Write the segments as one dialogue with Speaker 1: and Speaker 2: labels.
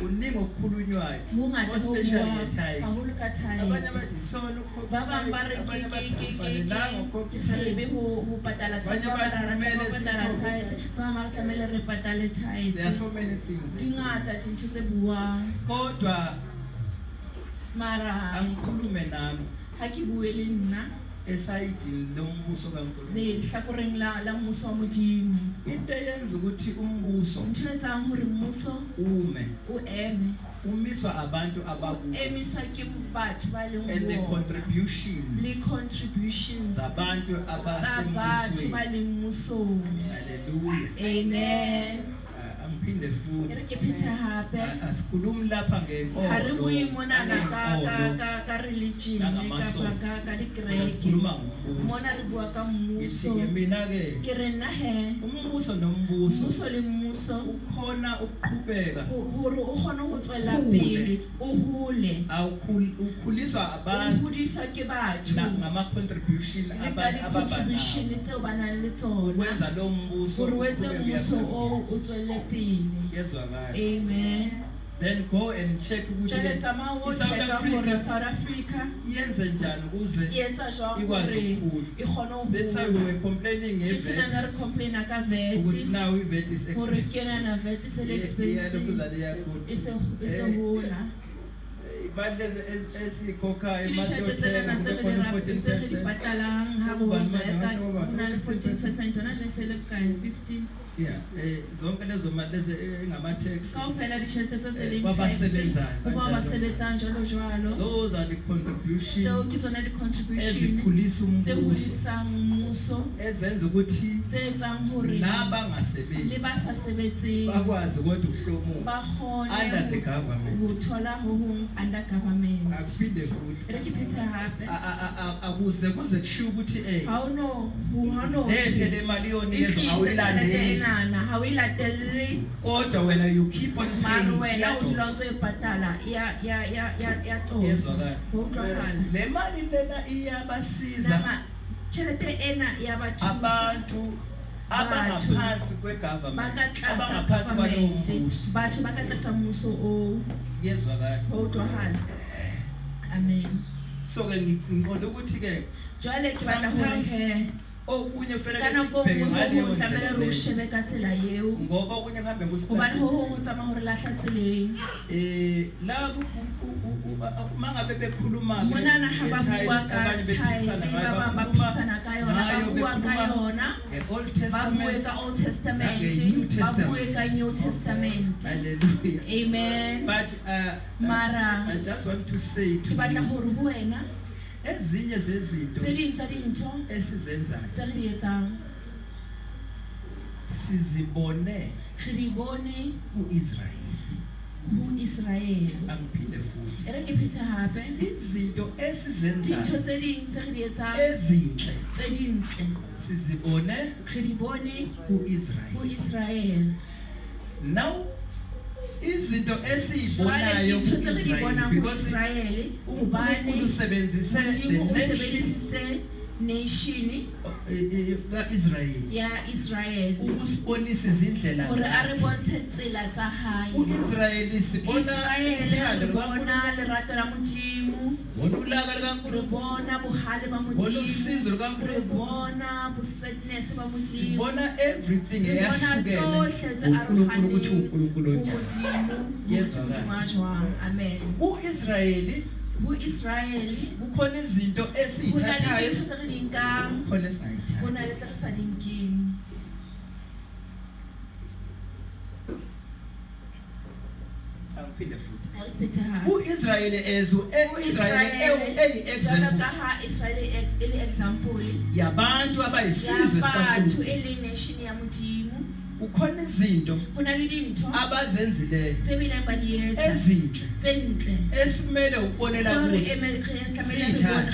Speaker 1: uningi okukhulunywayo especially ngeTithe abanye bathi sona ukhokha abanye bathi asifanelanga ukhokha
Speaker 2: sebe ho patala tithe
Speaker 1: there are so many things
Speaker 2: dingata dintho tse buang
Speaker 1: kodwa
Speaker 2: mara
Speaker 1: angikhulume nami
Speaker 2: ha ke bue le nna
Speaker 1: esayidini lombuso kaNkulunkulu
Speaker 2: le hlakoreng la mmuso wa Modimo
Speaker 1: into eyenza ukuthi umbuso
Speaker 2: ntho etsang hore mmuso
Speaker 1: ume
Speaker 2: o eme
Speaker 1: umiswa abantu abakuwo
Speaker 2: emiswa ke batho ba leng
Speaker 1: and the
Speaker 2: bona
Speaker 1: contributions
Speaker 2: le contributions
Speaker 1: zabantu
Speaker 2: tsa batho
Speaker 1: abasembusweni
Speaker 2: ba leng mmusong
Speaker 1: hallelujah
Speaker 2: amen
Speaker 1: angiphinde futhi
Speaker 2: ke phethe hape
Speaker 1: asikhulumi lapha ngenkolo
Speaker 2: ha re bue mona ka religion ka dikreke
Speaker 1: sikhuluma ngombuso
Speaker 2: mona re bua ka mmuso
Speaker 1: mina ke
Speaker 2: re nna he
Speaker 1: umbuso nombuso
Speaker 2: mmuso le mmuso
Speaker 1: ukhona ukuqhubeka
Speaker 2: hore o kgone ho tswela pele o hole
Speaker 1: ukhuliswa abantu
Speaker 2: ukhuliswa ke batho
Speaker 1: ngama contribution
Speaker 2: contribution tseo ba nang le tsona
Speaker 1: wenza lo mbuso
Speaker 2: hore wetse mmuso o tswele pele
Speaker 1: yezwakala
Speaker 2: amen
Speaker 1: then go and check ukuthi
Speaker 2: South Africa
Speaker 1: yenze njani ukuze
Speaker 2: yenza jwang
Speaker 1: ikwazi
Speaker 2: ikhono
Speaker 1: that's why we were complaining
Speaker 2: about complain ka VAT
Speaker 1: ukuthi now VAT is
Speaker 2: hore kena na VAT is expensive is hola
Speaker 1: imali esikhokhayo
Speaker 2: masiyothenga
Speaker 1: khona 14%
Speaker 2: batalang ha bo na 14% ona je sele ka 15
Speaker 1: yeah zonke lezo mali lezi engama tax
Speaker 2: kaufela dishelete sesele
Speaker 1: babasebenzayo
Speaker 2: njalo jwalo
Speaker 1: those are the contributions
Speaker 2: so kitsona di contribution
Speaker 1: ezikhulisa
Speaker 2: umbuso
Speaker 1: ezenza ukuthi
Speaker 2: zenzang hore
Speaker 1: nabangasebenzi
Speaker 2: le basasebetse
Speaker 1: bakwazi kodwa uhlomo
Speaker 2: bakhona
Speaker 1: under the government
Speaker 2: uthola ho under government
Speaker 1: akuphinde futhi
Speaker 2: re ke phethe hape
Speaker 1: akuze kuze kushiya ukuthi
Speaker 2: how no
Speaker 1: le mali yonikezwe awuyilandeli
Speaker 2: ha we latelle
Speaker 1: kodwa wena you keep on paying
Speaker 2: wena uthola uzobhatala ya tozo hodlala
Speaker 1: le mali lena iyabasiza
Speaker 2: chelete ena yabathu
Speaker 1: abantu abangaphansi kwegovernment abangaphansi kwalombuso
Speaker 2: batho bakatlasa mmuso o
Speaker 1: yezwakala
Speaker 2: hodlala amen
Speaker 1: so ke ngiqonda ukuthi ke
Speaker 2: jwale ke batla hore
Speaker 1: okunye kufanele
Speaker 2: sibheke ngaleyo ndlela re ushebe ka tsela yeo
Speaker 1: ngoba okunye kuhambe
Speaker 2: ngobani ho tsama hore lahla tseleng
Speaker 1: la mangabe bekhuluma
Speaker 2: mona na haba bua ka baba baphisana ka yona ba bua ka yona
Speaker 1: Old Testament
Speaker 2: ka Old Testament ba bua ka New Testament
Speaker 1: hallelujah
Speaker 2: amen
Speaker 1: but
Speaker 2: mara
Speaker 1: I just want to say to
Speaker 2: batla hore ho wena
Speaker 1: ezinye zezinto
Speaker 2: tsedintho
Speaker 1: esizenzayo
Speaker 2: tsegiyetsang
Speaker 1: sizibone
Speaker 2: khiribone
Speaker 1: uIsrael angiphinde futhi
Speaker 2: ere ke phethe hape
Speaker 1: izinto esizenzayo
Speaker 2: dintho tsegiyetsang
Speaker 1: ezinhle
Speaker 2: tsedintle
Speaker 1: sizibone
Speaker 2: khiribone
Speaker 1: uIsrael now izinto esizibonayo because
Speaker 2: Israel
Speaker 1: ubani usebenzise
Speaker 2: the nation
Speaker 1: kaIsrael
Speaker 2: ya Israel
Speaker 1: ukusibonisa izindlela
Speaker 2: hore a re bontshe tsela tsa hae
Speaker 1: uIsrael sibona uthando
Speaker 2: likaNkulunkulu lerato la Modimo
Speaker 1: bona ulaka likaNkulunkulu
Speaker 2: bona bohale ba Modimo
Speaker 1: bona usizo likaNkulunkulu
Speaker 2: bona busedness ba Modimo
Speaker 1: sibona everything eyahlukene uNkulunkulu ukuthi uNkulunkulu njani yezwakala
Speaker 2: amen
Speaker 1: uIsrael
Speaker 2: kukhona
Speaker 1: izinto esizithathayo
Speaker 2: khona esingayithatha bona letsa re sa dinking
Speaker 1: angiphinde futhi
Speaker 2: repeat
Speaker 1: uIsrael
Speaker 2: Israel example
Speaker 1: yabantu abayisizwe
Speaker 2: sikaNkulunkulu ele nation ya Modimo
Speaker 1: ukhona izinto
Speaker 2: hona le dintho
Speaker 1: abazenzileyo
Speaker 2: tsebile badiyetsa
Speaker 1: ezinhle
Speaker 2: tsentle
Speaker 1: esimele ukubonela kuzo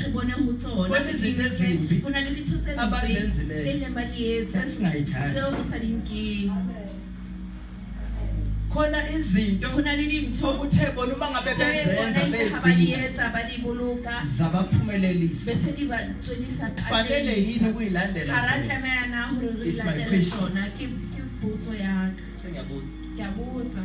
Speaker 2: sibone ho tsona
Speaker 1: khona izinto ezimbi
Speaker 2: hona le dintho tse
Speaker 1: abazenzileyo
Speaker 2: tsele badiyetsa
Speaker 1: esingayithatha
Speaker 2: tseo sa dinking
Speaker 1: khona izinto
Speaker 2: hona le dintho
Speaker 1: okuthe bona uma ngabe bezenza
Speaker 2: badiyetsa badibuluka
Speaker 1: zabaphumelelisa
Speaker 2: bese di ba tsodisa
Speaker 1: fanele yini ukuyilandela
Speaker 2: harantlamela na hore re ilandele sona ke botso yaka
Speaker 1: ngiyabuza
Speaker 2: ngiyabuza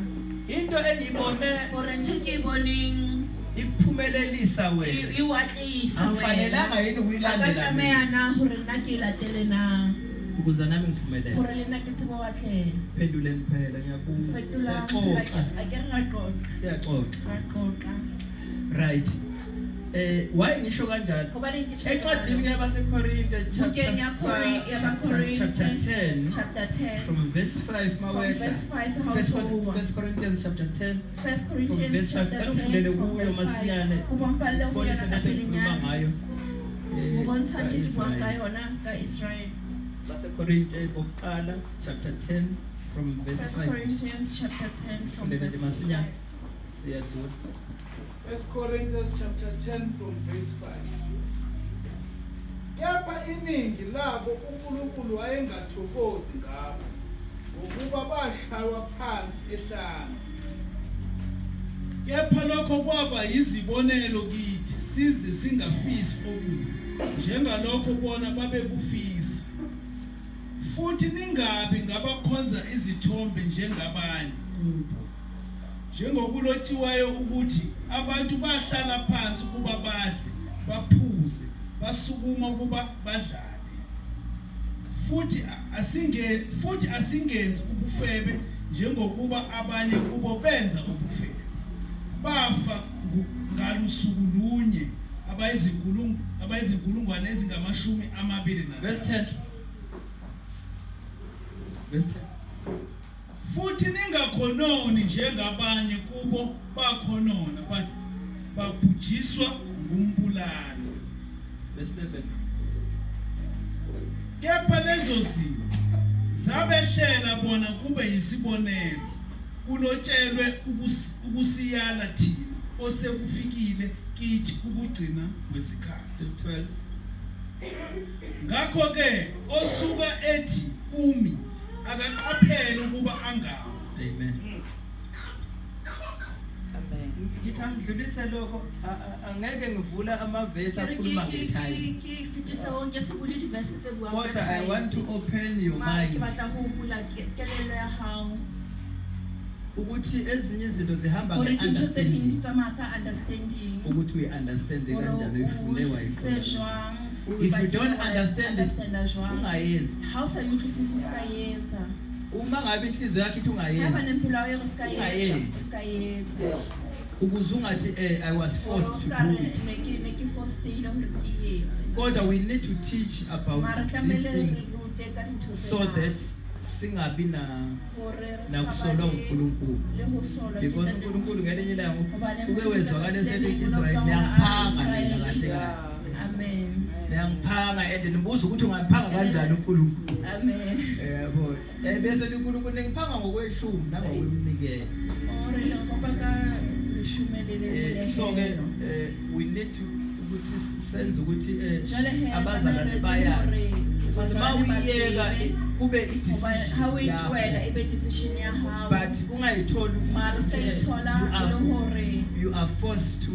Speaker 1: into engiyibone
Speaker 2: hore ntho ke boneng
Speaker 1: ikuphumelelisa wena
Speaker 2: e watlisa
Speaker 1: akufanelanga yini ukuyilandela
Speaker 2: tlameha na hore nna ke latele na
Speaker 1: ukuze nami ngiphumelele
Speaker 2: hore le nna ke tsebe watle
Speaker 1: phenduleni phela ngiyabuza siyaxoxa
Speaker 2: siyaxoxa
Speaker 1: right why ngisho kanjalo encwadini yabaseKorinte chapter 10 from verse 5 mawehla 1 Corinthians chapter 10 from verse 5 kalufundele kuyo masinyane polisa lapho ekhuluma ngayo baseKorinte bokuqala chapter 10 from verse 5
Speaker 2: Corinthians chapter 10 from verse 5
Speaker 1: siyadlula
Speaker 3: 1 Corinthians chapter 10 from verse 5. Kepha iningi labo uNkulunkulu wayengathokozi ngabo ngokuba bashaywa phansi ehlanga. Kepha lokho kwaba yizibonelo kithi size singafisi okubi njengalokho bona babekufisa. Futhi ningabi ngabakhonza izithombe njengabanye kubo. Njengokulotshiwayo ukuthi abantu bahlala phansi kuba badle baphuze basukuma kuba badlale futhi asingenzi ubufebe njengokuba abanye kubo benza ubufebe bafa ngalusuku lunye abayizinkulungwane ezingamashumi 20
Speaker 1: verse 10
Speaker 3: futhi ningakhononi njengabanye kubo bakhonona babhujiswa ngumbulalo
Speaker 1: verse 11
Speaker 3: kepha lezo zimo zabehlela bona kube yisibonelo kulotshelwe ukusiyala thina osekufikile kithi ukugcina kwesikhathi
Speaker 1: verse 12
Speaker 3: ngakho ke osuka ethi umi akaqaphela ukuba angawo
Speaker 1: amen ngithangidlulise lokho angeke ngivula amavesi akhuluma ngetime
Speaker 2: ngifitisa wonke sibule divesi ebuya
Speaker 1: but I want to open your mind
Speaker 2: batla ho bula kelelo ya hao
Speaker 1: ukuthi ezinye izinto zihamba
Speaker 2: nge-understanding
Speaker 1: ukuthi we understand kanjani uyifunde wayikho
Speaker 2: if
Speaker 1: you don't understand it ungayenzi
Speaker 2: how sa utlwisisa uskayenza
Speaker 1: uma ngabe inhliziyo yakhe ithi ungayenzi
Speaker 2: haba nempilo yakho uskayenza
Speaker 1: ukuze ungathi I was forced to do it kodwa we need to teach about these things so that singabi na kusolwa uNkulunkulu because uNkulunkulu ngelinye ilanga uke wezwakala esethi Israel niyaphanga nina kahle kahle
Speaker 2: amen
Speaker 1: niyaphanga and nibuza ukuthi ungaphanga kanjani uNkulunkulu
Speaker 2: amen
Speaker 1: yabo bese uNkulunkulu ngiphanga ngokweshumi nangokweminikelo so we need to ukuthi senze ukuthi abazalwane bayazi because mawuyeka kube
Speaker 2: decision yawo
Speaker 1: but ungayitholi you are forced to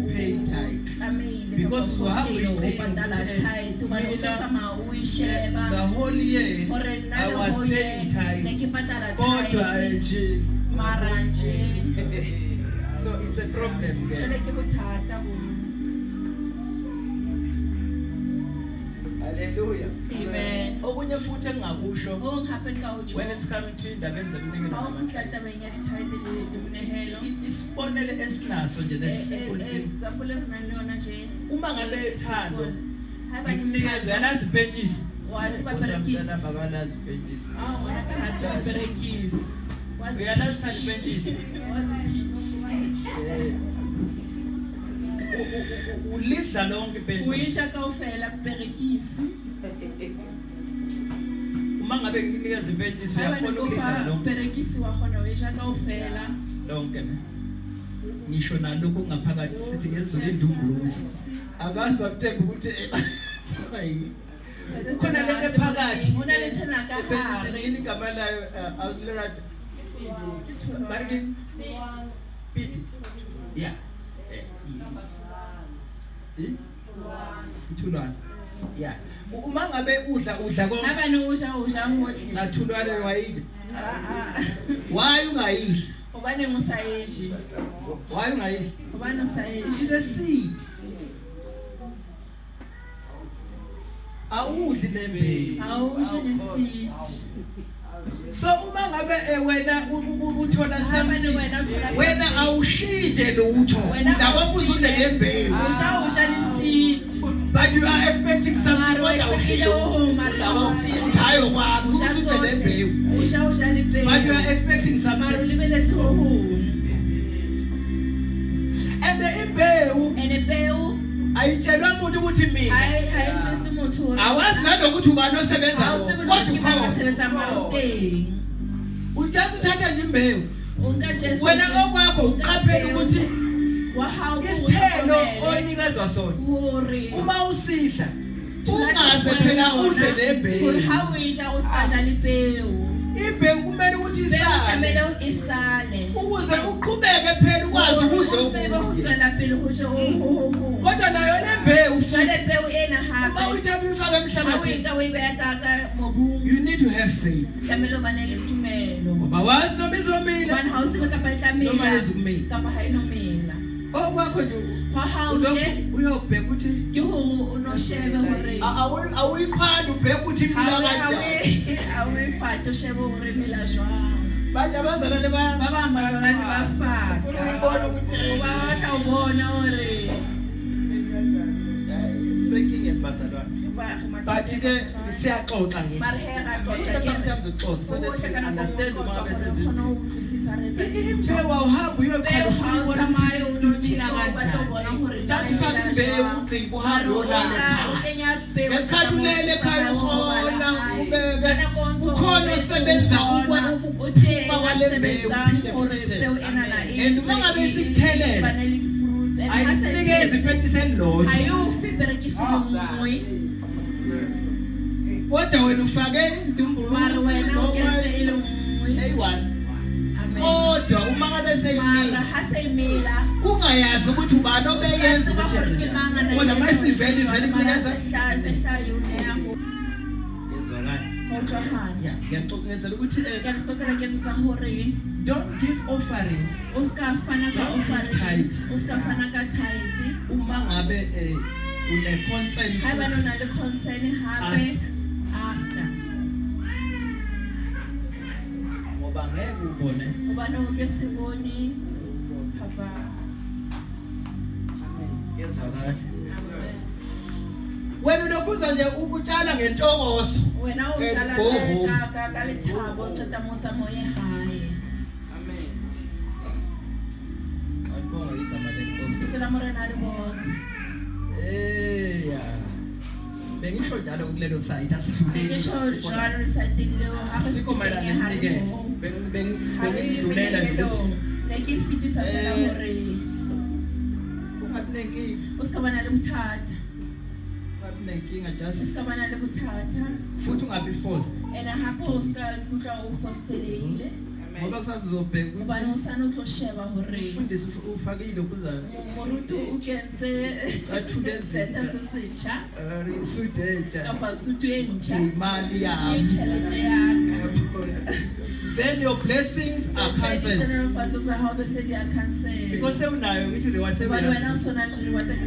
Speaker 1: pay tithe because uzohamba the whole year I was paying tithe kodwa nje
Speaker 2: maranje
Speaker 1: so it's a problem hallelujah
Speaker 2: amen
Speaker 1: okunye futhi engingakusho when it's coming to indaba zeminikelo isibonele esinaso nje
Speaker 2: example erinalona nje
Speaker 1: uma ngabe ethando imnikelo yanazi benches
Speaker 2: wathi baberekisi
Speaker 1: bakalazi benches
Speaker 2: wathi baberekisi
Speaker 1: uyalazi thandi benches ulidla lonke benches
Speaker 2: uyisha kaufela kuberekisi
Speaker 1: uma ngabe nginikeza ibenches uyakhona ukulidla lonke
Speaker 2: kuberekisi wakhona uyisha kaufela
Speaker 1: lonke ne ngisho nalokho ngaphakathi sithi ngezulu indumbuluzi akazi bakuthemba ukuthi khona lento ephakathi
Speaker 2: unalethena
Speaker 1: benches yini igama layo awulela bariki piti yeah Thulwana yeah uma ngabe udla konke
Speaker 2: abani usha
Speaker 1: ngathulwane wayidla why ungayidli
Speaker 2: Ubani ngusayeshi.
Speaker 1: Why ungayidli?
Speaker 2: Ubani usayeshi.
Speaker 1: It's a seed. Awudli lembewu.
Speaker 2: Awusho seed.
Speaker 1: So uma ngabe wena uthola something wena awushije lutho udla uzudle ngembewu
Speaker 2: Usha seed.
Speaker 1: but you are expecting something kodwa awushije uthayo kwabo uzudle lembewu
Speaker 2: Usha libewu.
Speaker 1: but you are expecting something
Speaker 2: Ulibelezi hoho.
Speaker 1: and the imbewu
Speaker 2: Enebewu
Speaker 1: ayitshelwa umuntu ukuthi mina
Speaker 2: ayishithi umuntu.
Speaker 1: awazi nalokuthi ubani osebenza kodwa ukhona
Speaker 2: usebenza maruteng.
Speaker 1: ujazi uthatha nje imbewu
Speaker 2: Unkajesu.
Speaker 1: wena okwakho uqaphela ukuthi isithelo onikezwa sona
Speaker 2: Hore.
Speaker 1: uma usidla ungaze phela udle lembewu
Speaker 2: Hawisha usikadla libewu.
Speaker 1: imbewu kumele ukuthi isale
Speaker 2: Isale.
Speaker 1: ukuze uqhubeke phela ukwazi ukudla kodwa nayo lembewu uma uyithatha uyifaka emhlabathini you need to have faith ngoba wazi noma izomila noma izumila okwakho nje uyobheka ukuthi awuyiphanda ubheka ukuthi imila kanjani manje abazalwane uyibona ukuthi seking ebazalwane bathi-ke siyaxoxa ngithi sometimes uxoxa so that we understand uma besenza imbewu awuhambe uyoqala ufuna ubona ukuthi imila kanjani sathi faka imbewu ugqiba uhambe uyolala ekhaya ngesikhathi ulele ekhaya ukhona ubeke ukhona osebenza ukuba wale mbewu and uma ngabe isikuthelela ayikunikeza ifektisi elilodwa kodwa wena ufake indumbulu eyi-1 kodwa uma ngabe seyimila ungayazi ukuthi ubani obeyenza ukuthi kodwa uma isivele ivele ikunikeza yeah, ngiyaqoqezela ukuthi don't give offering uma ngabe une-concern ngoba ngeke ubone ngezwakala wena ulokhuza nje ukutshala ngentokozo
Speaker 2: wena ushala ka lethabo uceda motsa moye haye
Speaker 1: alibonga igama lenkosi
Speaker 2: sela morena libonga
Speaker 1: yeah bengisho njalo kulelo site asidluleni
Speaker 2: ngisho njalo site leyo
Speaker 1: asikho mayelana nike bengidlulela nje ukuthi
Speaker 2: nekifitisa phela hore
Speaker 1: ungatinenki
Speaker 2: usikabana lebuthatha
Speaker 1: nenkinga just
Speaker 2: usikabana lebuthatha
Speaker 1: futhi ungabi forced
Speaker 2: hapo usikakutla ufostelekile
Speaker 1: ngoba kusazi uzobheka
Speaker 2: ubani usana uklosheba hore
Speaker 1: ufundise ufakile ukuzana
Speaker 2: umuntu ukenze
Speaker 1: athule
Speaker 2: senta sesitsha
Speaker 1: sudeja
Speaker 2: kapa sutu entsha
Speaker 1: imali yakho
Speaker 2: ichelete yakho
Speaker 1: then your blessings are cancelled because sewunayo ngithi reward
Speaker 2: wena usona reward
Speaker 1: that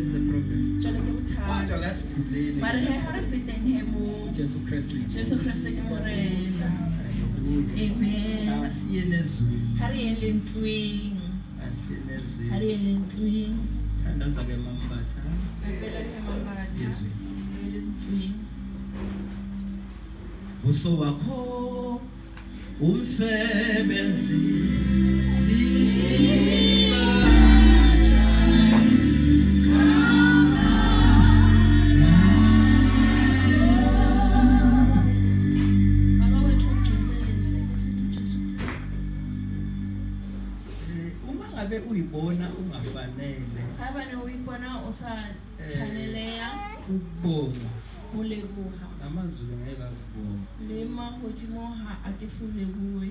Speaker 1: is the problem kodwa akasidluleni
Speaker 2: mara hara fiteng hemo
Speaker 1: Jesu Kristu
Speaker 2: ke morena amen
Speaker 1: asiye nezwi
Speaker 2: hari elentswing
Speaker 1: thandaza ke mambatha
Speaker 2: phela ke mambatha
Speaker 1: izwi
Speaker 2: elentswing
Speaker 1: uso wakho umsebenzi uyibona ungafanele
Speaker 2: abane uyibona usathaneleya
Speaker 1: ukubonga
Speaker 2: ulebuha
Speaker 1: namazulu ngeke akubonga
Speaker 2: lema hothi moha akisulebuwe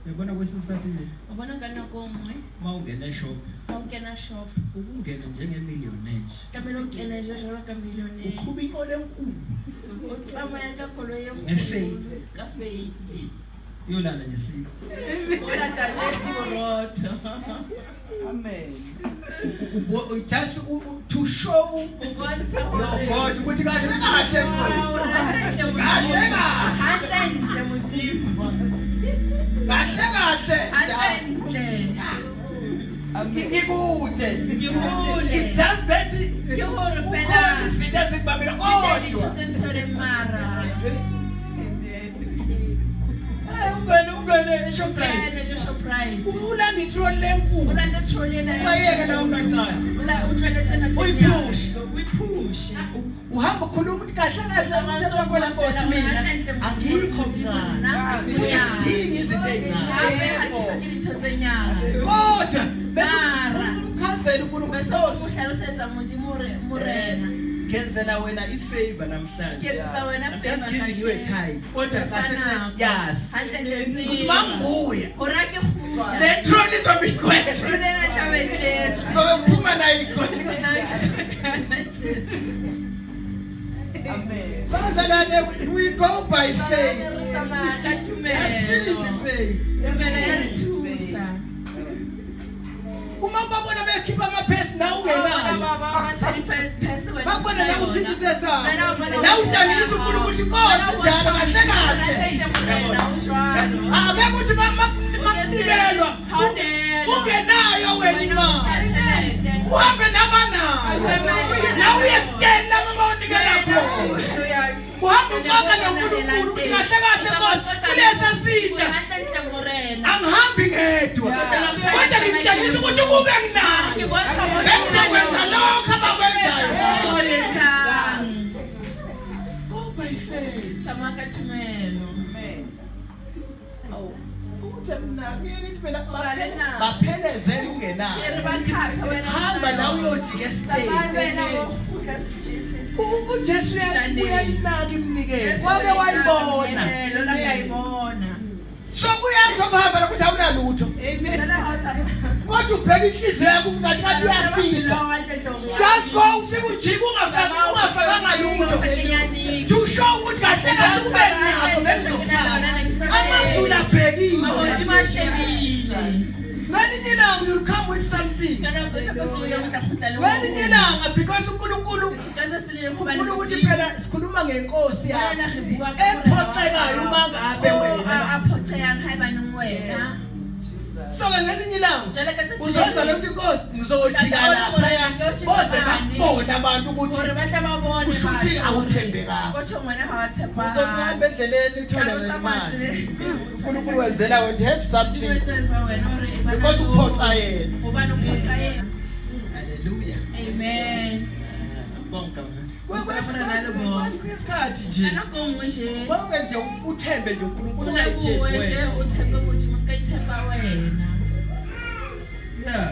Speaker 1: yabona kwesinye isikhathi nje
Speaker 2: ubona kana komwe
Speaker 1: mawungena shop ukungena njengemillionaire
Speaker 2: kamelo ukena njalo ka millionaire
Speaker 1: uqhuba inqola enkulu
Speaker 2: utsamaya ka kholo ye
Speaker 1: ngefaith
Speaker 2: ka faith
Speaker 1: yolala nje sipho.
Speaker 2: Ora tashe iboroto.
Speaker 3: Amen.
Speaker 1: Just to show
Speaker 2: Ubonisa
Speaker 1: your
Speaker 2: hore.
Speaker 1: God ukuthi kahle kahle
Speaker 2: Hantle mudzimu.
Speaker 1: kahle ngikude. It's just that
Speaker 2: Ke hore
Speaker 1: ukhona
Speaker 2: fela.
Speaker 1: izinto ezikubambela
Speaker 2: Ke
Speaker 1: kodwa
Speaker 2: sentore mara.
Speaker 1: ungene eShoprite
Speaker 2: Kene Shoprite.
Speaker 1: ulanda itroli lenkulu
Speaker 2: Ulanda trolley na.
Speaker 1: wayeke la umntana
Speaker 2: Utlweletse na
Speaker 1: uyipush uhamba khuluma ukuthi kahle kahle umthetho wakho la Nkosi mina angikho mncane ngidinga izinto ezincane kodwa bese umkhazela uNkulunkulu ngenzela wena ifavor namhlanje. I'm just giving you a time kodwa kahle yes ukuthi mangibuya le troli izobigcwele ngoba uphuma la ikhona.
Speaker 3: Amen.
Speaker 1: Bazalwane, we go by faith. Yasizi faith. Uma babona bekhipha amaphesi na ungenayo. Babona la uthintithe sawo. La utshengisa uNkulunkulu ukuthi Nkosi njalo kahle kahle. Ake ukuthi mamikelwa. Ungenayo wena imali. Uhambe nabanayo. La uyesitshela babanikela khona. Uhambe uqoqa noNkulunkulu ukuthi kahle kahle Nkosi kulesa sitsha. Angihambi ngedwa. Kodwa ngitshengisa ukuthi kube nginayo. Bengizokwenza lokho abakwenzayo. Go by faith. Ukuthi mina ngithi mina baphelezela ungenayo. Hamba la uyojika esiteni. uJesu uyayinaka imnikelo. Wabe wayibona. So kuyazokuhamba ukuthi awunalutho. Kodwa ubheka inhliziyo yakho ngathi kathi uyafisa. Just go ufike ujike ungafakanga lutho. To show ukuthi kahle kahle kube nakho bezokufaka. Amazulu abhekile. When you come with something. When because uNkulunkulu ukuthi phela sikhuluma ngeNkosi yakhe ephoqekayo uma ngabe wena. So ngelinye ilanga uzoza lokuthi Nkosi ngizojika lapha bose babona abantu ukuthi ushuthi awuthembekanga. Uzohamba endleleni uthola imali. uNkulunkulu wenzela wena have something because uphoqa yena. Hallelujah.
Speaker 2: Amen.
Speaker 1: Bonke kwesikhathi nje bonke nje uthembe nje uNkulunkulu yeah.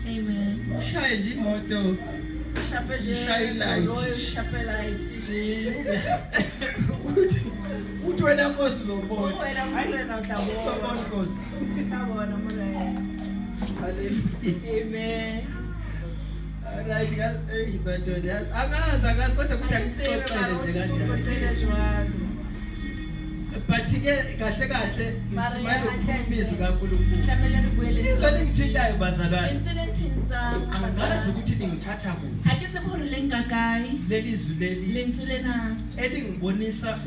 Speaker 2: Amen.
Speaker 1: Shaye nje imoto uthi wena Nkosi uzobona. Nkosi.
Speaker 2: Amen.
Speaker 1: Right guys, but angazi kodwa ukuthi angixoxele nje kanjani. But ke kahle kahle isimalo ukukhulumisa kaNkulunkulu. Izolo ngithintayo bazalwane. Angazi ukuthi ngithatha kuphi. Lelizwi leli elingibonisa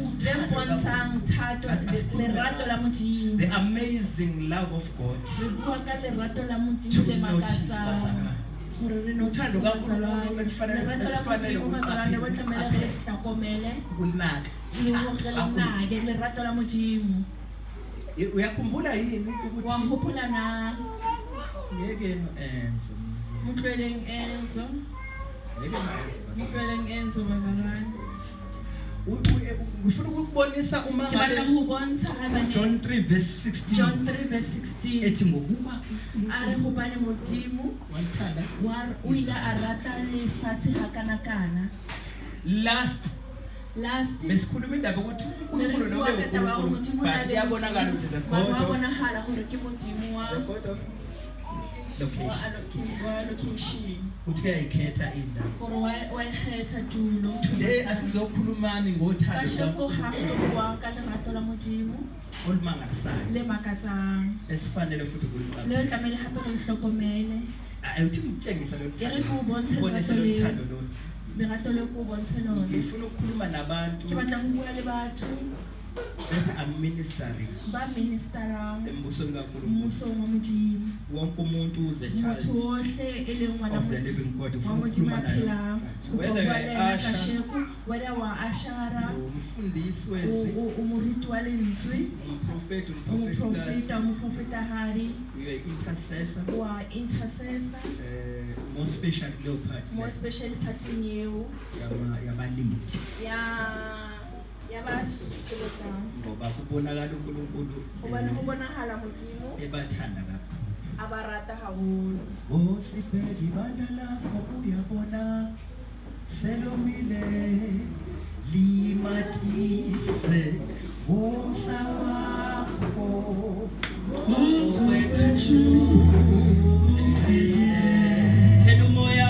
Speaker 1: the amazing love of God. Uthando kaNkulunkulu elifanele ukunaka. Uyakhumbula yini ukuthi ngeke Enzo ngifuna ukubonisa uma John 3:16 ethi ngokuba last besikhuluma indaba ukuthi uNkulunkulu nobe uNkulunkulu but kuyabonakala ukuthi the God of
Speaker 2: location
Speaker 1: uthe ayikhetha indawo
Speaker 2: gore wa ikgetha tulo
Speaker 1: today asizokhulumani ngothando
Speaker 2: kasheko hafto bua ka lerato la modimo
Speaker 1: olumangalisayo
Speaker 2: le makatsang
Speaker 1: esifanele futhi
Speaker 2: le
Speaker 1: kuliqaba
Speaker 2: tlamele hape re le hlokomele
Speaker 1: ayuthi ngitshengisa lo
Speaker 2: ke re go bontshe
Speaker 1: bonese lo thando lo
Speaker 2: lerato le go bontshe lona
Speaker 1: ngifuna ukukhuluma nabantu
Speaker 2: ke batla go bua le batho
Speaker 1: that are ministering
Speaker 2: ba ministerang
Speaker 1: embusweni kaNkulunkulu
Speaker 2: mmusong wa modimo
Speaker 1: wonke umuntu uze child
Speaker 2: motho wohle e leng ngwana
Speaker 1: of the living God
Speaker 2: wa
Speaker 1: ufuna
Speaker 2: modimo
Speaker 1: ukukhuluma
Speaker 2: a phelang
Speaker 1: naye whether you are Asha
Speaker 2: kasheko whether wa ashara
Speaker 1: umfundisi wezwi
Speaker 2: umuruti wa lentswe
Speaker 1: umprofeti
Speaker 2: umuprofeta hari
Speaker 1: you are intercessor
Speaker 2: wa intercessor
Speaker 1: more special leyo part
Speaker 2: more special parting yeo
Speaker 1: yabalindi
Speaker 2: yabasebenzang
Speaker 1: ngoba kubonakala uNkulunkulu
Speaker 2: ho bonahala modimo
Speaker 1: ebathanda kakhulu
Speaker 2: abarata haholo
Speaker 1: Ngosibheka ibandla lakho uyabona selomile limatise womsa wakho ngokwethu thela umoya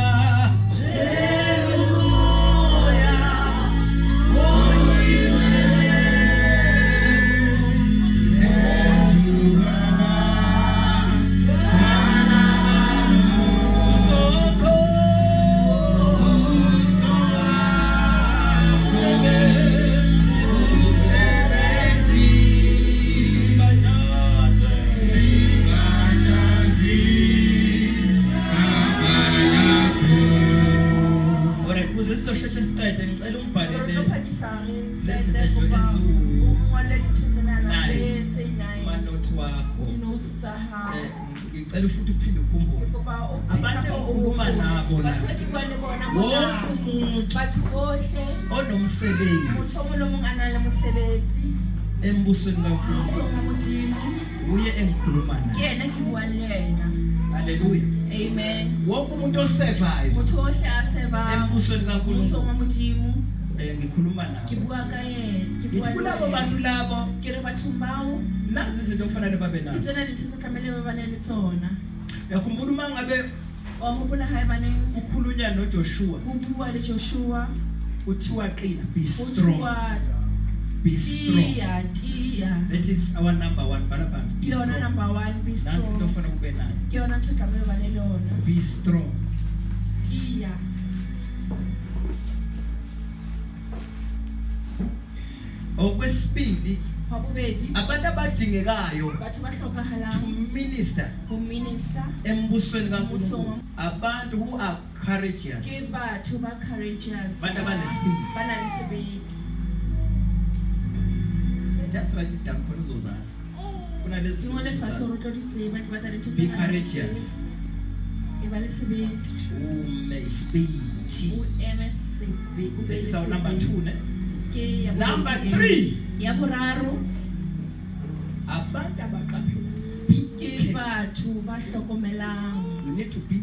Speaker 1: ngicela futhi uphinde ukhumbule abantu okhuluma nabo la wonke umuntu
Speaker 2: batho bohle
Speaker 1: onomsebenzi
Speaker 2: motho mo lo mong a nang le mosebetsi
Speaker 1: embusweni kaNkulunkulu
Speaker 2: wa modimo
Speaker 1: uye engikhuluma
Speaker 2: ke
Speaker 1: naye
Speaker 2: yena ke buang le yena
Speaker 1: haleluya
Speaker 2: amen
Speaker 1: wonke umuntu osevayo
Speaker 2: motho ohle a sevang
Speaker 1: embusweni
Speaker 2: mmusong
Speaker 1: kaNkulunkulu
Speaker 2: wa modimo
Speaker 1: ngikhuluma
Speaker 2: ke
Speaker 1: nawe
Speaker 2: bua ka yena ke bua
Speaker 1: ngithi
Speaker 2: le
Speaker 1: kulabo
Speaker 2: yena.
Speaker 1: bantu labo
Speaker 2: ke re batho bao
Speaker 1: nazi izinto okufanele babe
Speaker 2: ke
Speaker 1: nazo
Speaker 2: tsona dintho tse tlamehile ba bane le tsona
Speaker 1: yakhumbula uma ngabe
Speaker 2: wa hopola haebaneng
Speaker 1: kukhulunywa noJoshua
Speaker 2: ho bua le Joshua
Speaker 1: kuthiwa qina be
Speaker 2: ho
Speaker 1: strong
Speaker 2: bua
Speaker 1: be strong
Speaker 2: tia
Speaker 1: that is our number one balance
Speaker 2: ke
Speaker 1: be
Speaker 2: yona
Speaker 1: strong
Speaker 2: number 1 be
Speaker 1: nansi into
Speaker 2: strong
Speaker 1: ofanele kube nayo
Speaker 2: ke yona ntho tlamehile ba ne le yona
Speaker 1: be strong
Speaker 2: tia
Speaker 1: okwesibili
Speaker 2: wa bobedi
Speaker 1: abantu abadingekayo
Speaker 2: batho ba
Speaker 1: to
Speaker 2: hlokahalang
Speaker 1: minister
Speaker 2: ho minister
Speaker 1: embusweni kaNkulunkulu
Speaker 2: Embusweni.
Speaker 1: abantu who are courageous
Speaker 2: ke batho ba courageous
Speaker 1: Bantu abanesibindi.
Speaker 2: ba nang le sebete
Speaker 1: just write it down khona uzozazi funa lezi
Speaker 2: di ngole
Speaker 1: zinto
Speaker 2: fatshe
Speaker 1: uzazi.
Speaker 2: hore tlo di tseba ke batla dintho
Speaker 1: Be
Speaker 2: tse
Speaker 1: courageous.
Speaker 2: e ba le sebete
Speaker 1: unesibindi
Speaker 2: o eme sebete o be
Speaker 1: that
Speaker 2: le
Speaker 1: is our number
Speaker 2: sebete.
Speaker 1: 2 ne
Speaker 2: ke ya
Speaker 1: number
Speaker 2: bobedi.
Speaker 1: 3
Speaker 2: ya boraro
Speaker 1: abantu abaqaphela
Speaker 2: ke batho ba hlokomelang
Speaker 1: you need to be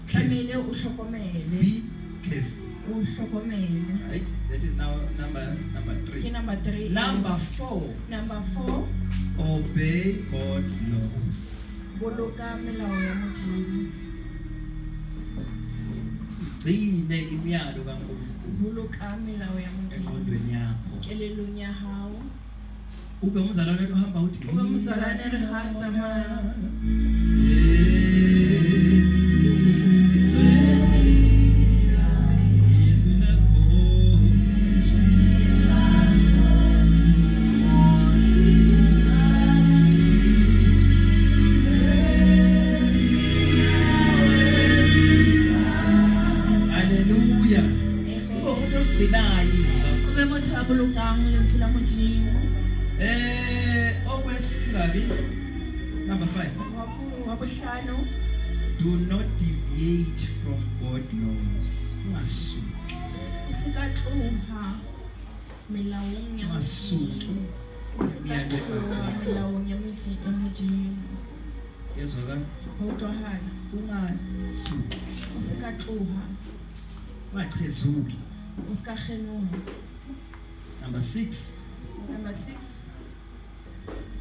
Speaker 1: careful
Speaker 2: tlamehile o hlokomele
Speaker 1: be careful
Speaker 2: o hlokomele
Speaker 1: right that is now number
Speaker 2: ke
Speaker 1: 3
Speaker 2: number 3
Speaker 1: number 4
Speaker 2: number 4
Speaker 1: obey God's laws
Speaker 2: boloka melao ya modimo
Speaker 1: gcine imiyalo kaNkulunkulu
Speaker 2: boloka melao ya modimo
Speaker 1: engqondweni yakho
Speaker 2: kelelong ya hao
Speaker 1: ube umzalwane ohamba uthi
Speaker 2: ube mozalwane re ha tsamaya
Speaker 1: haleluya ube umuntu ogcinayo izwi lakho
Speaker 2: ube motho a bolokang lentswe la modimo
Speaker 1: okwesingaki number 5
Speaker 2: wa bohlano
Speaker 1: do not deviate from God laws ungasuki
Speaker 2: o se ka tloha melaong ya
Speaker 1: ungasuki
Speaker 2: o se ka tloha melaong ya modimo
Speaker 1: yezwa ka
Speaker 2: ho utlwahala
Speaker 1: ungasuki
Speaker 2: o se ka tloha
Speaker 1: ungachezuki
Speaker 2: o se ka kgenoha
Speaker 1: number 6
Speaker 2: number 6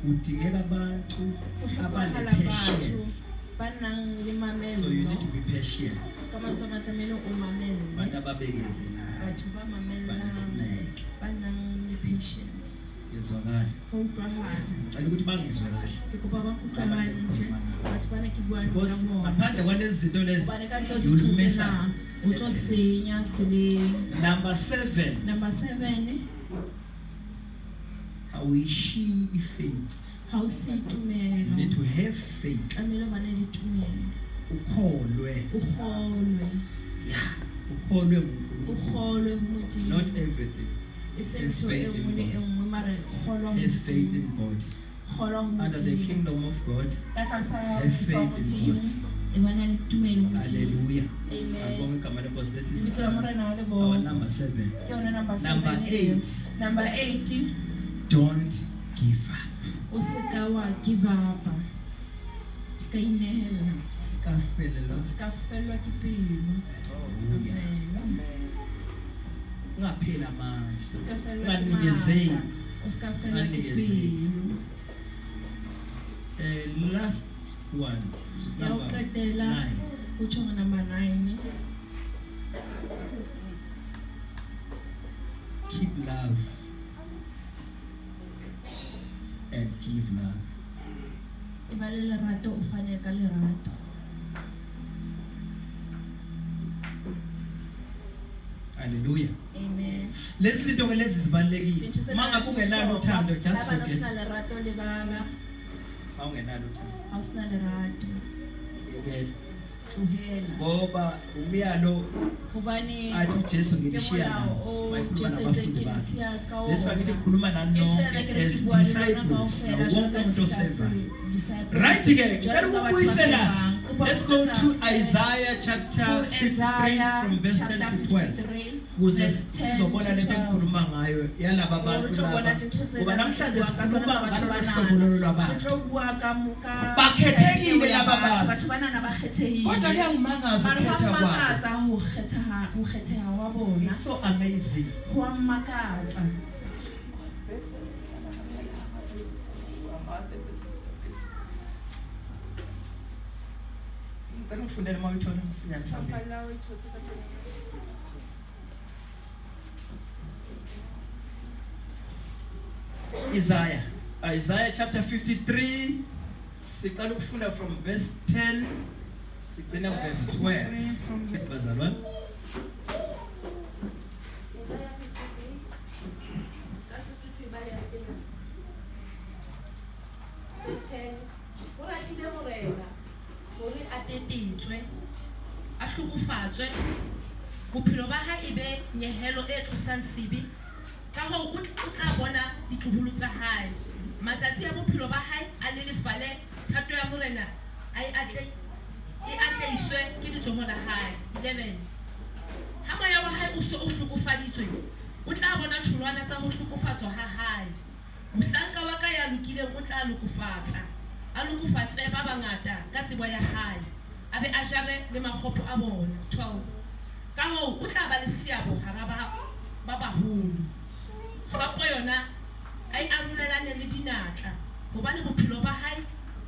Speaker 1: udingeka abantu
Speaker 2: o hlokahala
Speaker 1: abanepassion
Speaker 2: batho
Speaker 1: So you need to be patient. But ngizwakala ngicela ukuthi bangizwe kahle because ngaphandle kwalezi zinto lezi you'll number 7 awishi faith.
Speaker 2: How say to me?
Speaker 1: You need to have faith. Ukholwe. Yeah. Ukholwe not everything. Have faith in God. Have faith in God. Under the kingdom of God, have faith in God. Hallelujah. Amen. Because that is our number 7. Number 8. Don't give up.
Speaker 2: Give up.
Speaker 1: Ungaphela manje. Unganikezeli. Last one. Number 9. Keep love and give love. Hallelujah.
Speaker 2: Amen.
Speaker 1: Lezi zinto ke lezi zibalekile. Mangabe ungenalo uthando, just forget. Ungenalo uthando. Okay. Ngoba umyalo athi uJesu ngilishiya nawo mayikhuluma nabafundi bakhe. That's why ngithi khuluma nani nonke as disciples wonke umuntu osevayo. Right ke ngicela ukubuyisela. Let's go to Isaiah chapter 53 from verse 10 to 12. Ukuze sizobona lento engikhuluma ngayo yalaba abantu laba. Ngoba namhlanje sikhuluma ngalolu hlobo lwabantu. Bakhethekile laba bantu. Kodwa kuyangimangaza ukhetha kwabo. It's so amazing. Ngifundele mawuthola msinyane sami. Isaiah chapter 53 siqala ukufunda from verse 10 sigcina verse 12 bazalwane.
Speaker 2: Isaiah 53 kasisuthu ibayatshela verse 10 uratile morena hore atetetswe a hlokofatswe bophelo ba ha ebe nyehelo e tlosang sibi ka ho o tla bona ditloholo tsa hae matsatsi a bophelo ba hae a le lefale thato ya morena ai atleiswe ke ditsoho la hae. 11 ha moya wa hae o so o hlokofaditswe o tla bona tholwana tsa ho hlokofatswa ha hae mohlanka wa ka ya lokileng o tla lokofatsa a lokofatse ba bangata ka tsebo ya hae abe a jare le makgopo a bona. 12 ka ho o tla ba le seabo hara ba baholo gapo yona ai arolelane le dinatla hobane bophelo ba hae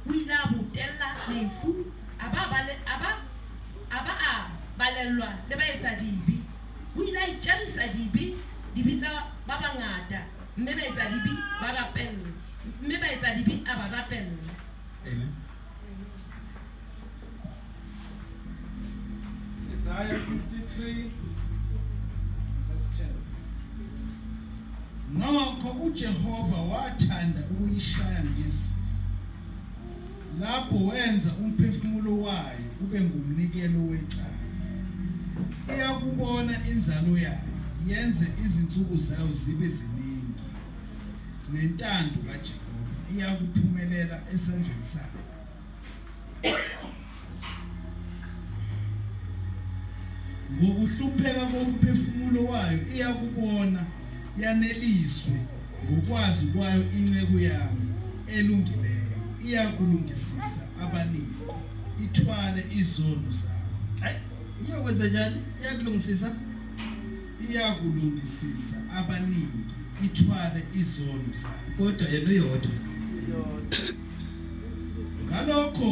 Speaker 2: o ile a botella lefu aba balellwa le ba etsa dibi o ile a itjarisa dibi tsa ba bangata mme ba etsa dibi ba rapella mme ba etsa dibi a ba rapella.
Speaker 1: Amen.
Speaker 3: Isaiah 53 verse 10.
Speaker 4: Nokho uJehova wathanda ukuyishaya ngesifo lapho wenza umphefumulo wayo ube ngumnikelo wecala. Iyakubona inzalo yayo yenze izinsuku zayo zibe ziningi nentando kaJehova iyakuphumelela esandleni sayo. Ngokuhlupheka komphefumulo wayo iyakubona yaneliswe ngokwazi kwayo inceku yami elungileyo iyakulungisisa abaningi ithwale izono zabo.
Speaker 1: Hayi iyokwenza njani?
Speaker 4: Iyakulungisisa abaningi ithwale izono zabo.
Speaker 1: Kodwa yena uyodwa.
Speaker 4: ngalokho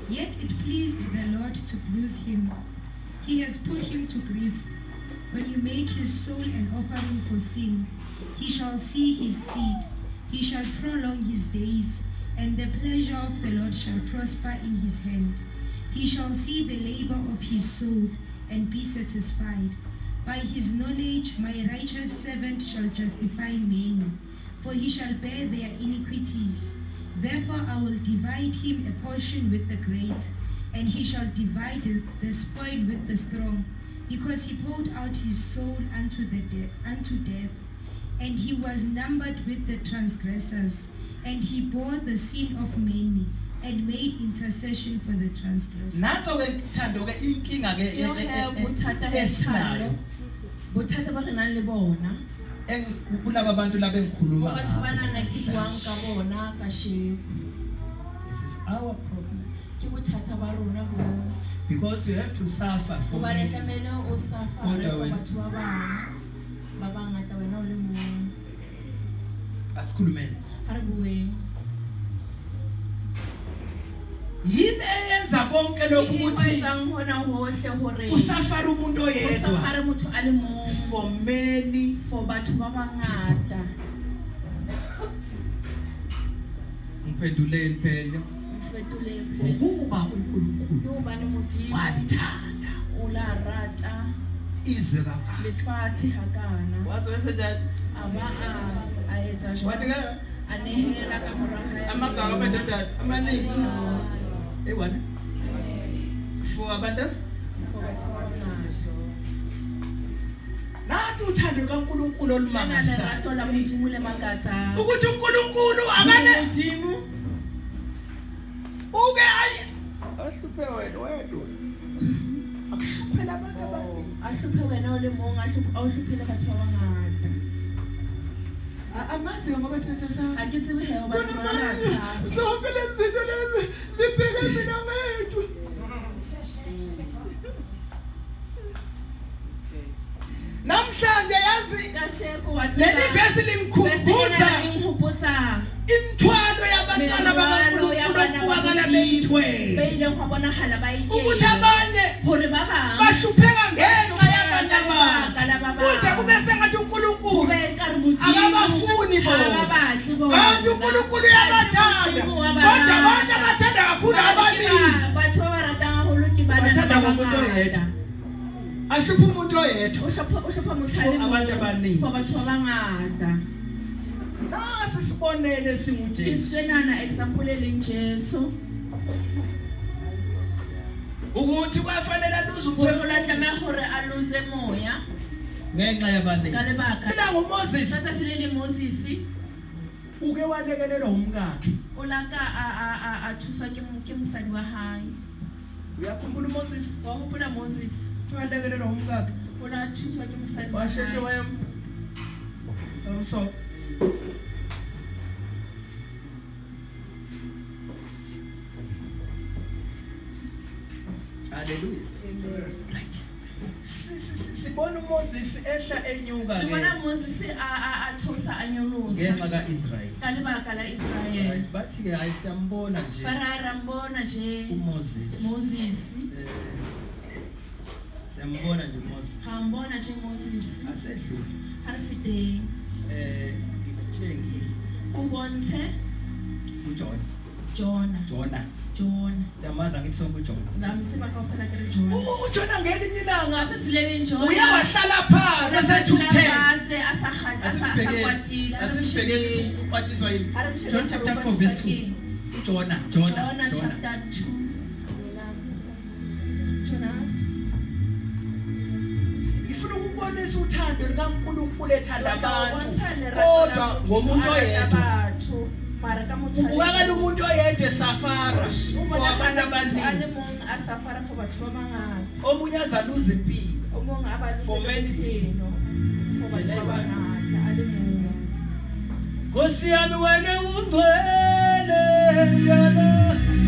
Speaker 5: Yet it pleased the Lord to bruise him. He has put him to grief. When you make his soul an offering for sin, he shall see his seed. He shall prolong his days, and the pleasure of the Lord shall prosper in his hand. He shall see the labor of his soul and be satisfied. By his knowledge my righteous servant shall justify many, for he shall bear their iniquities. Therefore I will divide him a portion with the great, and he shall divide the spoil with the strong, because he poured out his soul unto death, and he was numbered with the transgressors, and he bore the sin of many, and made intercession for the transgressors.
Speaker 2: bothata ba re nang le bona
Speaker 1: kulaba bantu laba engikhuluma
Speaker 2: batho ba
Speaker 1: ngabo.
Speaker 2: nanakiwang ka bona ka sheko
Speaker 1: This is our problem,
Speaker 2: ke bothata ba rona bo
Speaker 1: because you have to suffer for
Speaker 2: ba le
Speaker 1: me.
Speaker 2: tlamele o safare
Speaker 1: Kodwa
Speaker 2: for
Speaker 1: wena-
Speaker 2: batho ba bangata wena o le mong
Speaker 1: Asikhulumeni.
Speaker 2: ha re bueng
Speaker 1: Yini eyenza konke lokhu ukuthi
Speaker 2: etsang hona hohle hore
Speaker 1: usafara umuntu
Speaker 2: o
Speaker 1: oyedwa
Speaker 2: safare motho a le mong
Speaker 1: for many?
Speaker 2: for batho ba bangata
Speaker 1: Ngiphenduleni phela
Speaker 2: fetole
Speaker 1: ukuba uNkulunkulu
Speaker 2: ke hobane modimo
Speaker 1: walithanda
Speaker 2: o la rata
Speaker 1: izwe kangaka.
Speaker 2: lefatshe hakana
Speaker 1: Wazi wenze njani?
Speaker 2: aba a etsa jwalo
Speaker 1: Wanikela
Speaker 2: a nehela ka mora hae
Speaker 1: amagama amadoda amaningi. Ewana. For abantu
Speaker 2: for batho ba bangata
Speaker 1: nathi uthando kaNkulunkulu
Speaker 2: Lena
Speaker 1: olumangalisayo.
Speaker 2: lerato la modimo le makatsang
Speaker 1: Ukuthi uNkulunkulu akane
Speaker 2: modimo
Speaker 1: uke aye ahluphe wena wedwa. Akuhluphela abantu abaningi.
Speaker 2: a hlophe wena o le mong a hlophele batho ba bangata
Speaker 1: Amazi ngoba thina sesa.
Speaker 2: ha ke tsebe heo batho ba bangata
Speaker 1: Zonke lezi zinto lezi zibheke mina ngedwa. Namhlanje yazi
Speaker 2: kasheko wa
Speaker 1: leli verse limkhumbuza
Speaker 2: ingihopotsa
Speaker 1: imithwalo yabantwana bakaNkulunkulu okwakala beyithwele.
Speaker 2: beileng go bonahala ba
Speaker 1: Ukuthi abanye
Speaker 2: hore ba bang
Speaker 1: bahlupheka ngenxa yabanye abantu. Kuze kube sengathi uNkulunkulu akabafuni bona. Kanti uNkulunkulu uyabathanda. Kodwa abantu abathanda kakhulu abaningi.
Speaker 2: batho ba ba ratang haholo ke bana
Speaker 1: Bathanda
Speaker 2: ba
Speaker 1: umuntu
Speaker 2: bangata.
Speaker 1: oyedwa. Ahlupha umuntu oyedwa.
Speaker 2: o hlopha motho a
Speaker 1: For
Speaker 2: le
Speaker 1: abantu
Speaker 2: mong
Speaker 1: abaningi.
Speaker 2: for batho ba bangata
Speaker 1: Nasi sibonele
Speaker 2: ke
Speaker 1: singuJesu.
Speaker 2: senana example e leng Jesu
Speaker 1: Ukuthi kwafanele aluze
Speaker 2: hore o
Speaker 1: uphefumulo
Speaker 2: la tlameha hore a lose moya
Speaker 1: ngenxa
Speaker 2: ka
Speaker 1: yabaningi.
Speaker 2: lebaka
Speaker 1: Mina nguMoses
Speaker 2: sa se le Moses
Speaker 1: uke walekelelwa umkakhe.
Speaker 2: o la ka a thuswa ke mosadi wa hae
Speaker 1: Uyakhumbula uMoses
Speaker 2: wa hopola Moses
Speaker 1: walekelelwa umkakhe.
Speaker 2: o la thuswa ke mosadi wa
Speaker 1: Washeshe
Speaker 2: hae
Speaker 1: so Hallelujah. Right. Sibona uMoses ehla enyuka
Speaker 2: re bona
Speaker 1: ke
Speaker 2: Moses a thosa a nyolosa
Speaker 1: ngenxa kaIsrael.
Speaker 2: ka lebaka la Israel
Speaker 1: Right. Bathi ke hayi siyambona nje
Speaker 2: ba ra rambona je
Speaker 1: uMoses.
Speaker 2: Moses
Speaker 1: Eh, Siyambona nje uMoses.
Speaker 2: ha mbona je Moses
Speaker 1: Asedlule.
Speaker 2: ha re feteng
Speaker 1: Ngikutshengisa
Speaker 2: o bontshe
Speaker 1: uJona.
Speaker 2: Jona
Speaker 1: Siyamaza ngithi sonke uJona.
Speaker 2: la mtseba ka ofela ke re Jona
Speaker 1: uJona ngelinye ilanga
Speaker 2: se silele Jona
Speaker 1: uye wahlala phansi asethukuthele.
Speaker 2: asakwatile
Speaker 1: Asibhekele ukwatiswa yini. John chapter 4 verse 2. Jona.
Speaker 2: Jonah chapter 2 Jonas
Speaker 1: Ngifuna ukubonisa uthando likaNkulunkulu ethanda abantu.
Speaker 2: kodwa
Speaker 1: Kodwa ngomuntu oyedwa.
Speaker 2: mara ka motho
Speaker 1: Ubakala umuntu oyedwa esafara for abantu
Speaker 2: a le
Speaker 1: abaningi.
Speaker 2: mong a safara for batho ba bangata
Speaker 1: Omunye azaluza impilo.
Speaker 2: o mong a ba
Speaker 1: For many
Speaker 2: bophelo for batho ba bangata a le mong
Speaker 1: Nkosi yami wena ungcwele yana.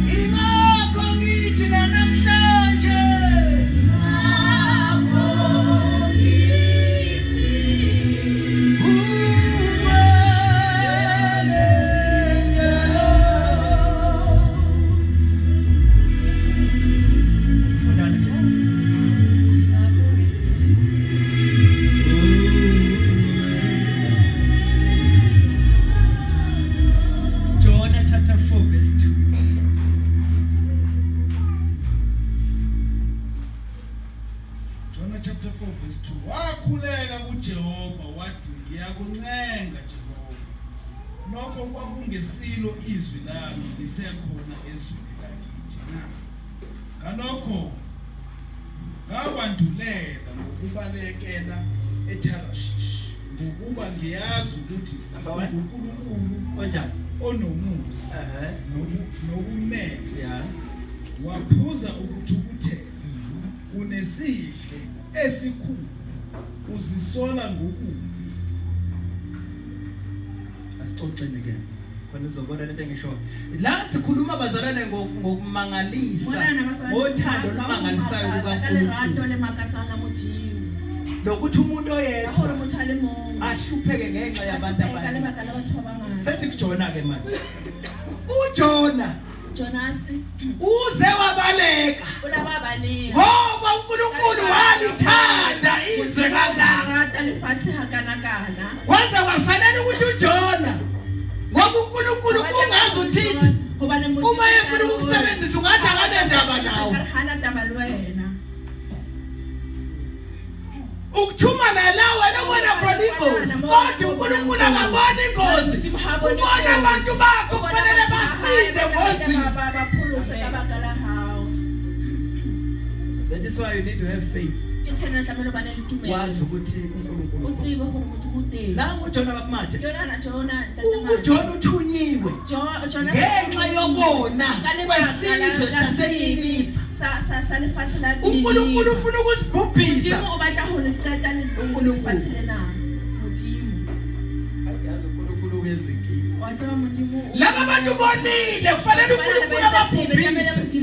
Speaker 1: Ingakho ngithi namhlanje ungcwele.
Speaker 4: nokho kwakungesilo izwi lami lisekhona ezweni lakithi na ngalokho ngakwandulela ngokubalekela eTarashish ngokuba ngiyazi ukuthi uNkulunkulu
Speaker 1: onjani
Speaker 4: onomusa nokumele waphuza ukuthukuthela unesihle esikhulu uzisola ngokubi
Speaker 1: asixoxeni ke khona uzobona lento engisho la sikhuluma bazalwane ngokumangalisa ngothando olumangalisayo kukaNkulunkulu lokuthi umuntu oyedwa ahlupheke ngenxa yabantu abaningi sesikujona ke manje Jonas uze wabaleka ngoba uNkulunkulu walithanda izwe kangaka waze wafanele ukuthi uJona ngoba uNkulunkulu kungazi uthini uma efuna ukusebenzisa ungathi akanendaba nawo ukuthuma nalawa nobona khona ingozi kodwa uNkulunkulu akabona ingozi ubona abantu bakho kufanele basinde ngozini. That is why you need to have faith. Wazi ukuthi uNkulunkulu nangu uJona bakumathe uJona uthunyiwe ngenxa yokona kwesizwe saseNiniva. uNkulunkulu ufuna ukusibhubhisa uNkulunkulu laba bantu bonile kufanele uNkulunkulu ababhubhise futhi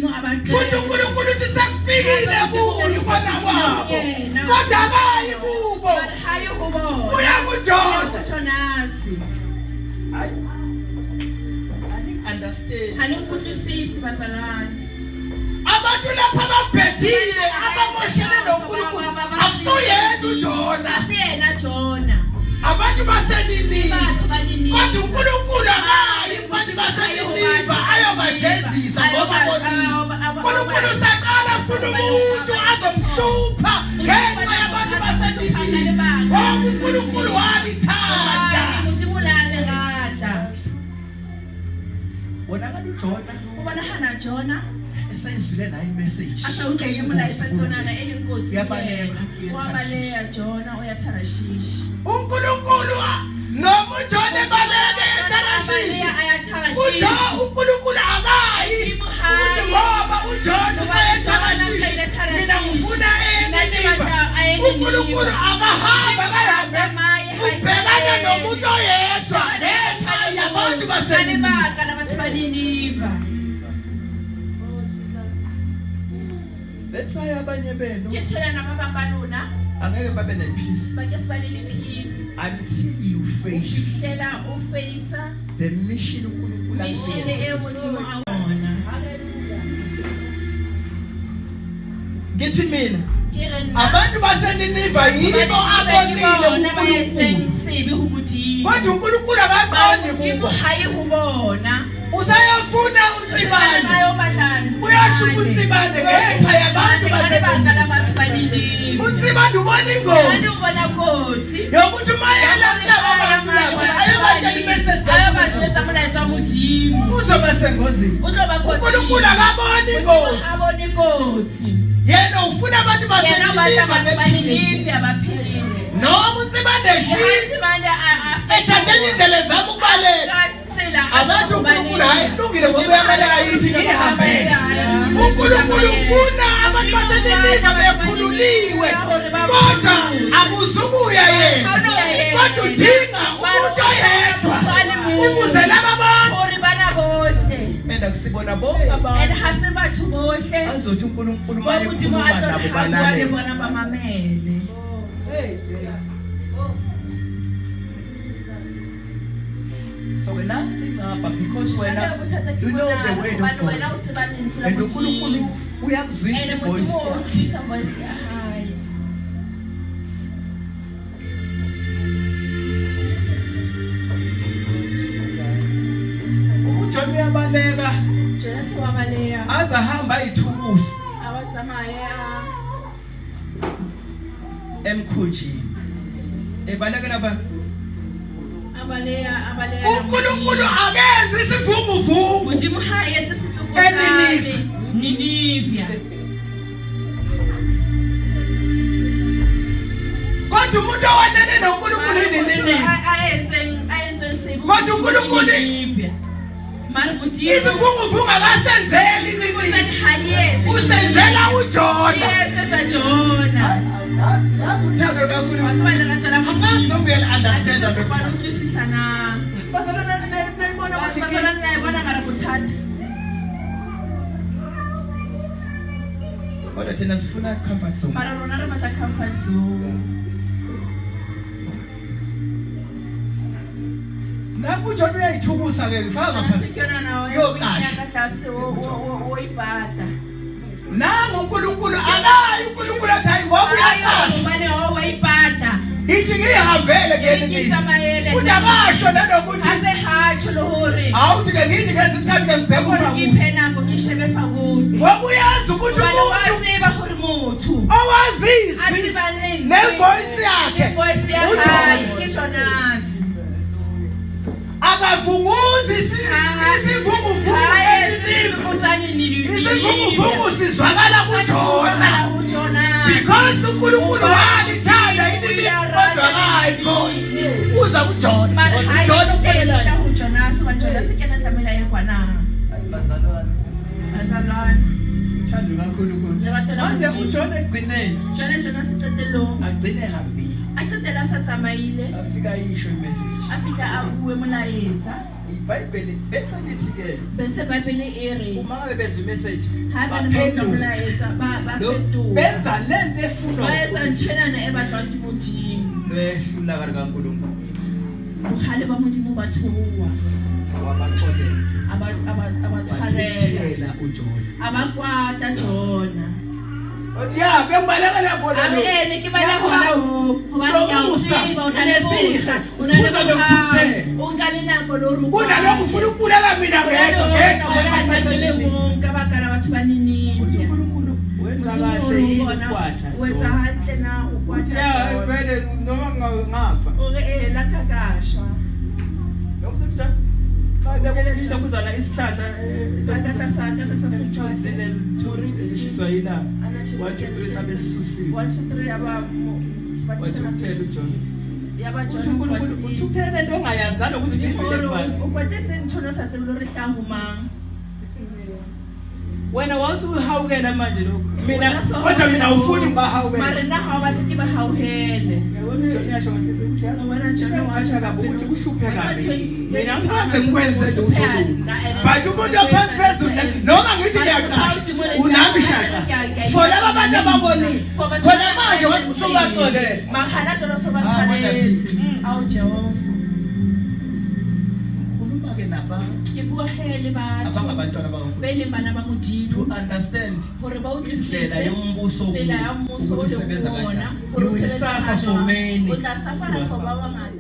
Speaker 1: uNkulunkulu uthi sekufikile kuyo kona kwabo kodwa akayi kubo uyakuJona. Abantu lapha babhethile abamoshele noNkulunkulu akusuyena uJona abantu baseNiniva kodwa uNkulunkulu akayi abantu baseNiniva ayobajezisa ngoba uNkulunkulu saqala funa umuntu azomhlupha ngenxa yabantu baseNiniva ngoba uNkulunkulu walithanda. Bonakala uJona esayizwile naye imessage uNkulunkulu noma uJona ebaleke eTarashish uNkulunkulu akayi ukuthi ngoba uJona useTarashish mina ngifuna eNiniva uNkulunkulu akahamba kahambe ubhekana nomuntu oyedwa ngenxa yabantu baseNiniva. That's why abanye benu angeke babe nepeace until you face the mission uNkulunkulu ngithi mina abantu baseNiniva yibo abonile uNkulunkulu kodwa uNkulunkulu akaqondi kubo usayafuna uNsibane uyashuka uNsibane ngenxa yabantu baseNiniva uNsibane ubona ingozi yokuthi mayela kulabo bantu laba ayobatshela imessage uzoba sengozini uNkulunkulu akabona ingozi yena ufuna abantu baseNiniva abaphilile noma uNsibane ethathele indlela zabo ukubaleka abantu uNkulunkulu hayi kulungile ngoba uyabaleka yithi ngihambe uNkulunkulu ufuna abantu baseNiniva bekhululiwe kodwa akuzukuya yena kodwa udinga umuntu oyedwa ukuze laba bonke menda kusibona bonke abantu azothi uNkulunkulu mayekhuluma nabo balalele. So when I'm saying because when you know the word of God and uNkulunkulu uyakuzwisa voice uJona uyabaleka azahamba ayithukusa emkhunjini ebalekela abantu uNkulunkulu uNkulunkulu akenzi isivunguvungu
Speaker 2: Modimo ha etse setsokotsane
Speaker 1: Eninive.
Speaker 2: Ninivia
Speaker 1: kodwa umuntu owanene noNkulunkulu yini
Speaker 2: ayenze sebu
Speaker 1: Kodwa uNkulunkulu
Speaker 2: Ninivia Mara Modimo
Speaker 1: isivunguvungu akasenzeli
Speaker 2: Ukusani
Speaker 1: nini
Speaker 2: haliyetse
Speaker 1: usenzela uJona
Speaker 2: Yetse za Jona
Speaker 1: uthando kaNkulunkulu
Speaker 2: Wakwala ngantala
Speaker 1: angazi noma uyali-understand lokho
Speaker 2: Balukisisa na
Speaker 1: bazalwana nayibona ukuthi
Speaker 2: Bazalwana nayibona mara kuthanda
Speaker 1: kodwa thina sifuna comfort zone
Speaker 2: Mara rona re batla comfort zone
Speaker 1: naku uJona uyayithubusa ke ngifaka ngaphansi
Speaker 2: Sikona nawe
Speaker 1: Yoqasha.
Speaker 2: Yakahlase woyibhada
Speaker 1: nangu uNkulunkulu akayi uNkulunkulu athi hayi ngoba uyaqasha
Speaker 2: Ubane woyibhada
Speaker 1: ithi ngihambele ke
Speaker 2: Ngisamayele
Speaker 1: futhi akasho nanokuthi
Speaker 2: Abe hatsho lohori
Speaker 1: awuthi ke ngithi ngezi isikhathi ke ngibheka ufa
Speaker 2: Ngiphe nako ngishebe fakude
Speaker 1: ngoba uyazi ukuthi
Speaker 2: Ubane
Speaker 1: umuntu
Speaker 2: waziba hori motho
Speaker 1: owazizwi
Speaker 2: Athi baleni
Speaker 1: nevoice yakhe
Speaker 2: Voice yakhe
Speaker 1: uJona
Speaker 2: kichonasi
Speaker 1: akavunguzi isivunguvungu isivunguvungu sizwakala kuJona because uNkulunkulu walithanda inini kodwa hayi khona uza kuJona uJona kufanele uthando kaNkulunkulu manje uJona egcineni agcine ehambile afika yisho imessage iBhayibheli bese lithi ke
Speaker 2: bese bayibhele ere
Speaker 1: uma ngabe bezwe imessage
Speaker 2: hayi
Speaker 1: baphenduka
Speaker 2: bafetuka
Speaker 1: benza lento efunwa
Speaker 2: bayenza ntshwenana ebatlwa ke modimo
Speaker 1: behlula kare kaNkulunkulu
Speaker 2: bohale ba modimo ba thowa
Speaker 1: wabaxolela
Speaker 2: abatshwarela
Speaker 1: wathela uJona
Speaker 2: abakwata Jona
Speaker 1: ya bengibalekela khona
Speaker 2: abe ene ke bana khona hobane ke a o tseba o na le
Speaker 1: Unesisa.
Speaker 2: bona o na le
Speaker 1: Kuza lokuthuthela.
Speaker 2: o nka le nako lo ru
Speaker 1: kunalokho ufuna ukubulela mina
Speaker 2: le mong ka baka la batho ba ninivya
Speaker 1: uNkulunkulu wenza kahle yini ukwatha
Speaker 2: wenza hantle na ukwatha
Speaker 1: ya
Speaker 2: Jona
Speaker 1: vele noma ngafa
Speaker 2: ore la kakasha
Speaker 1: nokuthi bayabekuphinda kuzana isihlahla
Speaker 2: akakasa
Speaker 1: siswa yila 1 2 3 sabe sisusiwe
Speaker 2: 1 2 3 aba
Speaker 1: wathukutela uJona
Speaker 2: yaba
Speaker 1: uNkulunkulu uthukuthele lento ongayazi nalokuthi ngivele kubani
Speaker 2: ukwatetse nthono sa tsebolo re hlahu mang
Speaker 1: wena wasuhawukela manje lokho mina kodwa mina ufuni ngibahawukela
Speaker 2: mara nna ha ba tle ba hauhele
Speaker 1: yabona uJona yasho ngathi sesiyazi
Speaker 2: Wena Jona
Speaker 1: wathi kabi ukuthi kuhluphe kabi mina
Speaker 2: Wathi-
Speaker 1: ngikaze ngikwenze lutho lungu
Speaker 2: Na-
Speaker 1: but umuntu ophansi phezulu noma ngithi ngiyaqasha unami shaka for laba abantu ababonile khona manje wathi usubaxolela
Speaker 2: mahana jalo so ba
Speaker 1: Ah, what a
Speaker 2: tshwanetse
Speaker 1: team.
Speaker 2: ao Jehova
Speaker 1: khuluma ke nabantu
Speaker 2: ke bua hele batho
Speaker 1: abangabantwana bakaNkulunkulu
Speaker 2: be leng bana ba
Speaker 1: to
Speaker 2: modimo
Speaker 1: understand
Speaker 2: hore ba
Speaker 1: indlela
Speaker 2: utlwisise
Speaker 1: yombuso
Speaker 2: tsela ya mmuso o
Speaker 1: ukuthi
Speaker 2: leng
Speaker 1: usebenza
Speaker 2: ona
Speaker 1: kanjani
Speaker 2: hore
Speaker 1: you
Speaker 2: o
Speaker 1: will
Speaker 2: sebetsa
Speaker 1: suffer for
Speaker 2: jwang.
Speaker 1: many
Speaker 2: O tla suffer for ba bangata